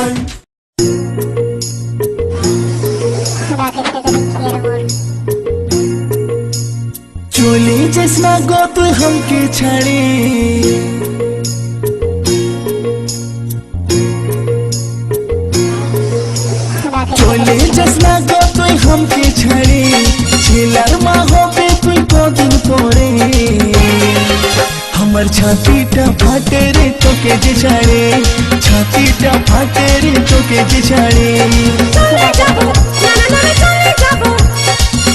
জীবন। চলে যাস না গো তুই हमके ছাড়ে, চলে যাস না গো তুই हमके ছাড়ে, ছেলার মা হবে তুই কদিন পরে। আমার ছাতিটা ফাটে রে তোকে যে ছাড়ে, ছাতিটা ফাটে রে তোকে যে ছাড়ে। চলে যাবো না না না চলে যাবো,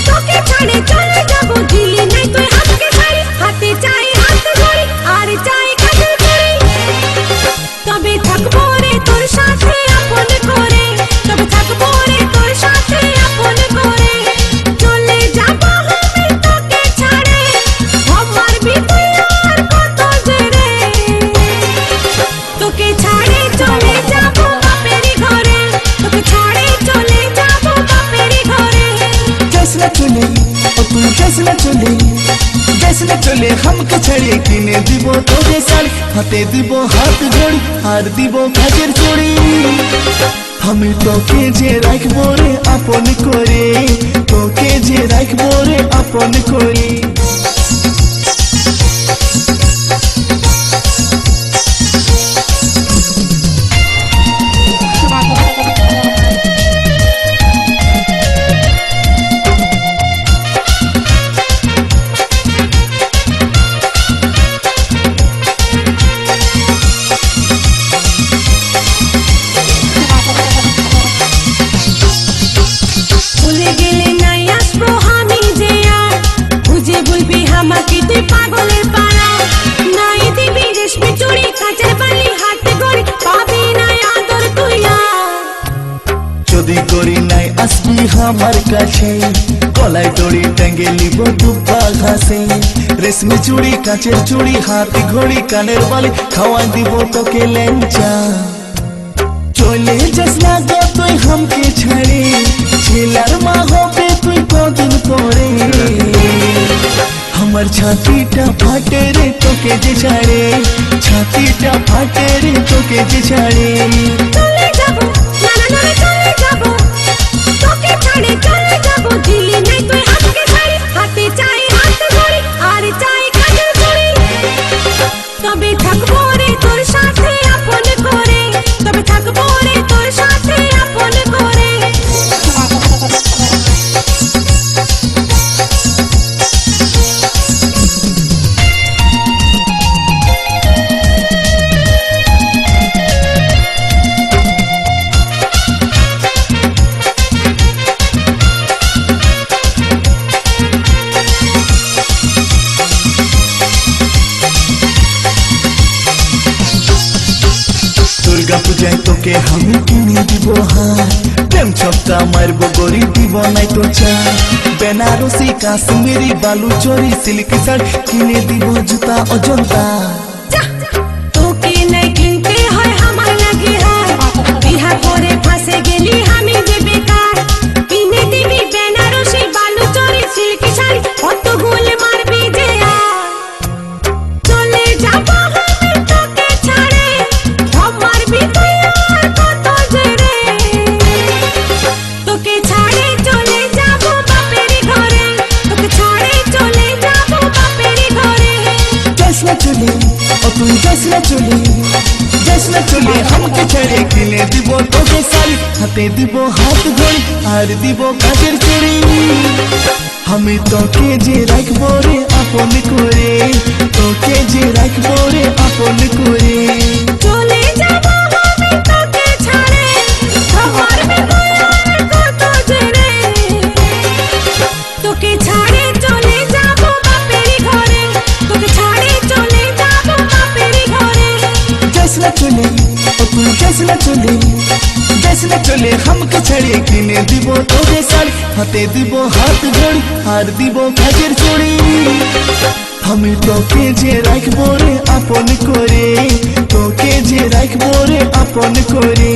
তোকে ছাড়ে চলে যাবো, দিলি নাই তুই হাতকে ছাড়ি, হাতে চাই হাত ধরি আর চাই কাজল করি, তবে থাকবো রে তোর সাথে আপন করে, তবে থাকবো রে তোর সাথে আপন করে। চলে যাবো আমি তোকে ছাড়ে, আমার বিতুই আর কত জেরে, তোকে ছাড়ে চলে যাবো বাপেরই ঘরে, তোকে ছাড়ে চলে যাবো বাপেরই ঘরে। যাস না চলে ও তুই যাস না চলে, যাস না চলে हमके ছাড়ে, কিনে দিব তোকে শাড়ি, হাতে দিব হাত ঘড়ি আর দিব কাজের চুড়ি। আমি তোকে যে রাখবো রে আপন করে, তোকে যে রাখবো রে আপন করে। ভুলে গেলে নাই আসবো আমি যে আর, বুঝে বলবি আমাকে তুই পাগলের পাড়া, নাই দিবি রেশমি চুড়ি কাঁচের বালি হাতে গড়ি, পাবি নাই আদর তুই আর। যদি করি নাই আসবি আমার কাছে, গলায় দড়ি টাঙ্গে নিব দুব্বা ঘাসে, রেশমি চুড়ি কাঁচের চুড়ি হাতে ঘড়ি কানের বালি খাওয়াই দিব তোকে লেঞ্চা। চলে যাস না গো তুই हमके ছাড়ে, ছেলার মা হবে তুই কদিন পরে। আমার ছাতিটা ফাটে রে তোকে যে ছাড়ে, ছাতিটা ফাটে রে তোকে যে ছাড়ে। চলে যাবো না না না চলে যাবো, তোকে ছাড়ে চলে যাবো, দিলি নাই তুই হাতকে ছাড়ি, হাতে চাই হাত ধরি আর চাই কাজল করি, তবে থাকবো রে তোর সাথে আপন করে, তবে থাকবো রে তোর সাথে আপন করে। দুর্গা পূজায় তোকে আমি কিনে দিব হার, প্রেম ছক্কা মারবো গড়ি দিব নাই তো চাই, বেনারসি কাশ্মীরি বালু চরি সিল্ক শাড়ি কিনে দিব জুতা অজন্তা। তোকে নাই কিনতে হয় আমার লাগে হার, বিহা করে ফাঁসে গেলি আমি যে বেকার, কিনে দিবি বেনারসি বালু চরি সিল্ক শাড়ি, কত গোল মারবি যে আর। চলে যাবো আমি তোকে ছাড়ে, আমার বিতুই আর কত জেরে, তোকে ছাড়ে চলে যাবো বাপেরই ঘরে, তোকে ছাড়ে চলে যাবো বাপেরই ঘরে। যাস না চলে ও তুই যাস না চলে, যাস না চলে हमके ছাড়ে, কিনে দিব তোকে শাড়ি, হাতে দিব হাত ঘড়ি আর দিব কাজের চুড়ি। আমি তোকে যে রাখবো রে আপন করে, তোকে যে রাখবো রে আপন করে। চলে যাবো আমি তোকে ছাড়ে, আমার বিতুই আর কত জেরে, তোকে ছাড়ে চলে যাবো বাপেরই ঘরে, তোকে ছাড়ে চলে যাবো বাপেরই ঘরে। যাস না চলে ও তুই যাস না চলে, যাস না চলে हमके ছাড়ে, কিনে দিব তোকে শাড়ি, হাতে দিব হাত ঘড়ি আর দিব কাজের চুড়ি। আমি তোকে যে রাখবো রে আপন করে, তোকে যে রাখবো রে আপন করে।